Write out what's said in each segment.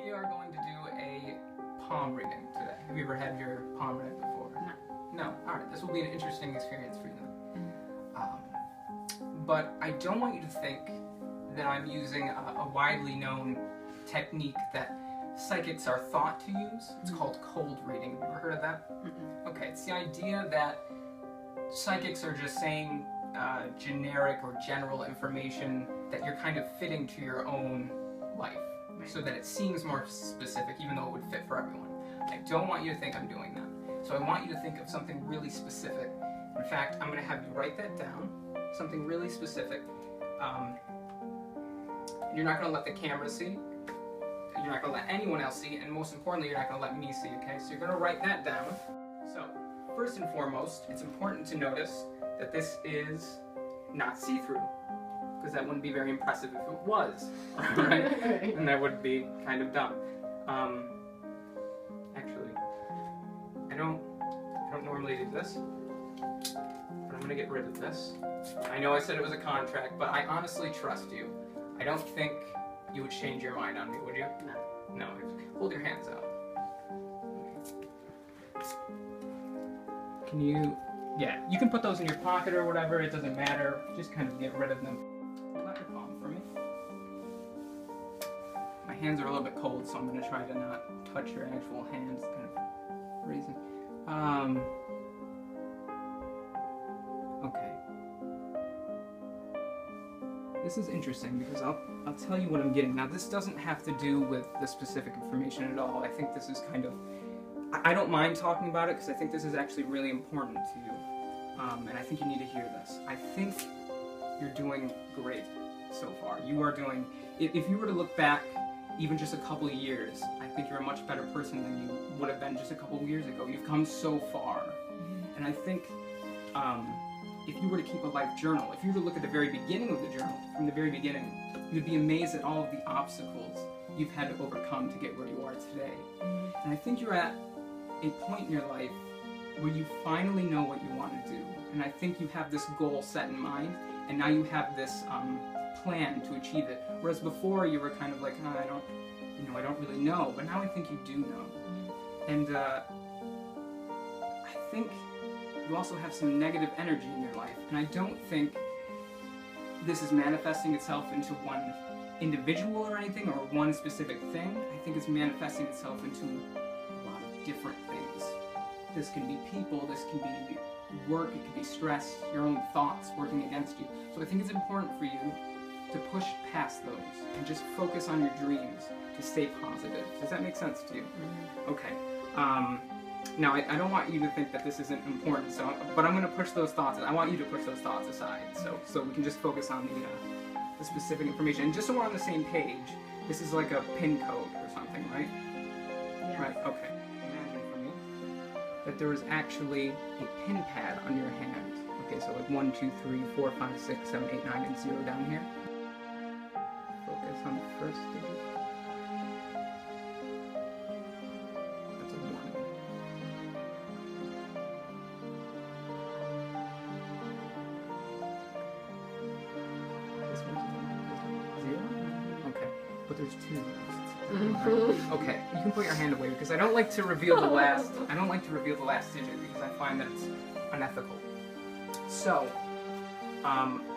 We are going to do a palm reading today. Have you ever had your palm read before? No. No? Alright, this will be an interesting experience for you then. But I don't want you to think that I'm using a widely known technique that psychics are thought to use. It's called cold reading. Have you ever heard of that? Okay, it's the idea that psychics are just saying generic or general information that you're kind of fitting to your own life, so that it seems more specific, even though it would fit for everyone. I don't want you to think I'm doing that. So I want you to think of something really specific. In fact, I'm going to have you write that down, something really specific. You're not going to let the camera see. You're not going to let anyone else see, and most importantly, you're not going to let me see, okay? So you're going to write that down. So, first and foremost, it's important to notice that this is not see-through, because that wouldn't be very impressive if it was, right? And that would be kind of dumb. Actually, I don't normally do this, but I'm going to get rid of this. I know I said it was a contract, but I honestly trust you. I don't think you would change your mind on me, would you? No. No. Hold your hands out. Can you... Yeah, you can put those in your pocket or whatever, it doesn't matter. Just kind of get rid of them. Hold out your palm for me. My hands are a little bit cold, so I'm going to try to not touch your actual hands. Kind of reason. Okay. This is interesting because I'll tell you what I'm getting. Now, this doesn't have to do with the specific information at all. I think this is kind of... I don't mind talking about it because I think this is actually really important to you. And I think you need to hear this. I think you're doing great so far. You are doing... If you were to look back even just a couple of years, I think you're a much better person than you would have been just a couple of years ago. You've come so far. And I think... if you were to keep a life journal, if you were to look at the very beginning of the journal, from the very beginning, you'd be amazed at all of the obstacles you've had to overcome to get where you are today. And I think you're at a point in your life where you finally know what you want to do. And I think you have this goal set in mind, and now you have this plan to achieve it. Whereas before you were kind of like, oh, I don't really know, but now I think you do know. And I think you also have some negative energy in your life, and I don't think this is manifesting itself into one individual or anything, or one specific thing. I think it's manifesting itself into a lot of different things. This can be people, this can be work, it can be stress, your own thoughts working against you. So I think it's important for you to push past those and just focus on your dreams, to stay positive. Does that make sense to you? Okay. Now, I don't want you to think that this isn't important, but I'm going to push those thoughts. I want you to push those thoughts aside, so we can just focus on the specific information. And just so we're on the same page, this is like a PIN code or something, right? Yeah. Right. Okay. Imagine for me that there is actually a pin pad on your hand. Okay, so like 1, 2, 3, 4, 5, 6, 7, 8, 9, and 0 down here. Focus on the first digit. But there's 2. Okay, you can put your hand away because I don't like to reveal the last. I don't like to reveal the last digit because I find that it's unethical. So,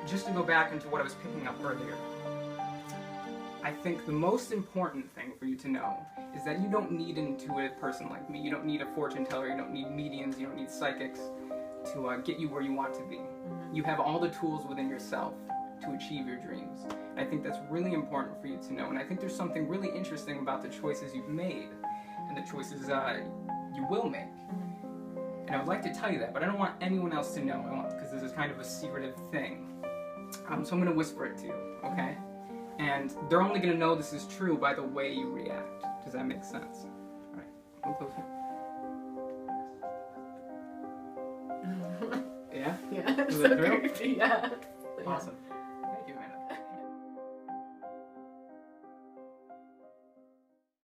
just to go back into what I was picking up earlier, I think the most important thing for you to know is that you don't need an intuitive person like me. You don't need a fortune teller. You don't need mediums. You don't need psychics to get you where you want to be. You have all the tools within yourself to achieve your dreams. And I think that's really important for you to know. And I think there's something really interesting about the choices you've made and the choices you will make. And I would like to tell you that, but I don't want anyone else to know, because this is kind of a secretive thing. So I'm going to whisper it to you, okay? And they're only going to know this is true by the way you react. Does that make sense? All right, come closer. Yeah? Yeah, it's Is it so through? creepy, yeah. Awesome.